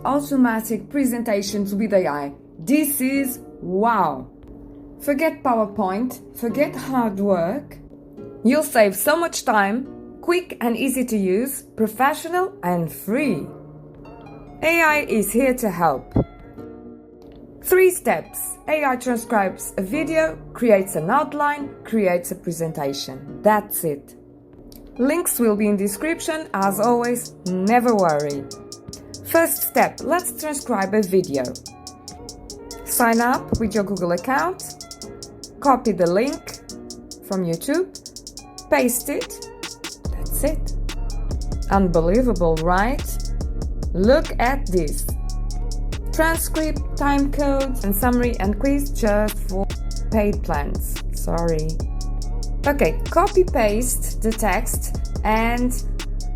Automatic presentations with AI. This is wow! Forget PowerPoint, forget hard work. You'll save so much time, quick and easy to use, professional and free. AI is here to help. 3 steps. AI transcribes a video, creates an outline, creates a presentation. That's it. Links will be in description. As always, never worry. First step, let's transcribe a video. Sign up with your Google account, copy the link from YouTube, paste it. That's it. Unbelievable, right? Look at this. Transcript, time codes, and summary and quiz just for paid plans. Sorry. Okay, copy-paste the text and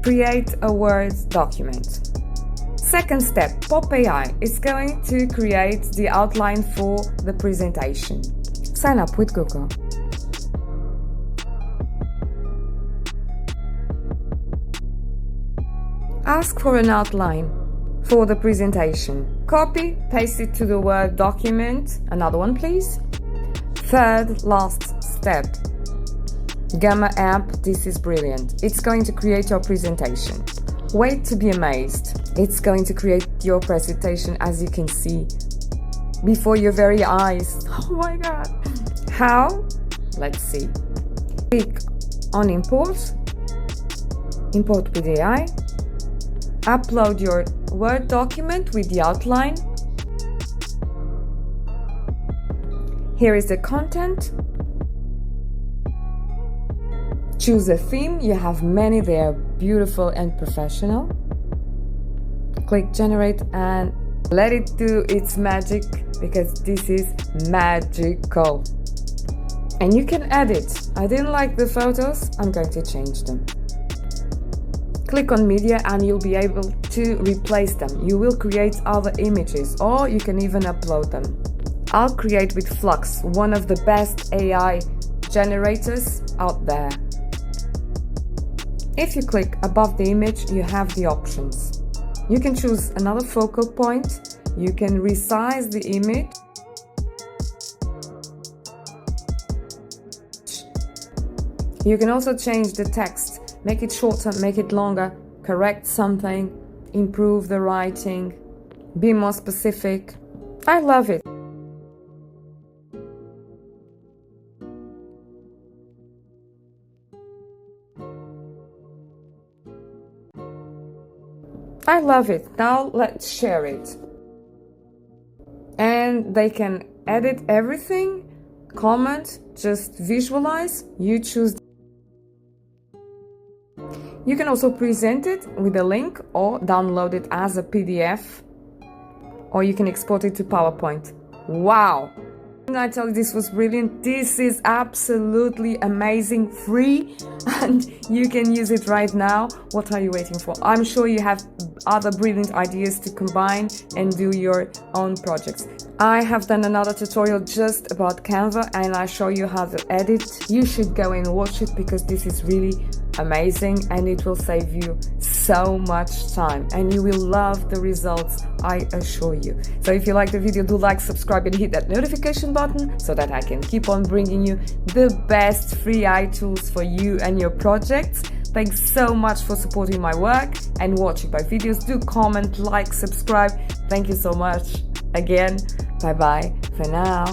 create a Word document. Second step, Pop AI is going to create the outline for the presentation. Sign up with Google. Ask for an outline for the presentation. Copy, paste it to the Word document. Another one, please. Third, last step. Gamma app, this is brilliant. It's going to create your presentation. Wait to be amazed. It's going to create your presentation, as you can see, before your very eyes. Oh my god! How? Let's see. Click on import. Import with AI. Upload your Word document with the outline. Here is the content. Choose a theme. You have many there, beautiful and professional. Click generate and let it do its magic, because this is magical. And you can edit. I didn't like the photos, I'm going to change them. Click on media and you'll be able to replace them. You will create other images, or you can even upload them. I'll create with Flux, one of the best AI generators out there. If you click above the image, you have the options. You can choose another focal point. You can resize the image. You can also change the text, make it shorter, make it longer, correct something, improve the writing, be more specific. I love it. I love it. Now let's share it. And they can edit everything, comment, just visualize, you choose. You can also present it with a link or download it as a PDF, or you can export it to PowerPoint. Wow! I tell you, this was brilliant. This is absolutely amazing, free, and you can use it right now. What are you waiting for? I'm sure you have other brilliant ideas to combine and do your own projects. I have done another tutorial just about Canva and I show you how to edit. You should go and watch it, because this is really amazing and it will save you so much time and you will love the results, I assure you. So if you like the video, do like, subscribe and hit that notification button so that I can keep on bringing you the best free AI tools for you and your projects. Thanks so much for supporting my work and watching my videos. Do comment, like, subscribe. Thank you so much. Again, bye bye for now.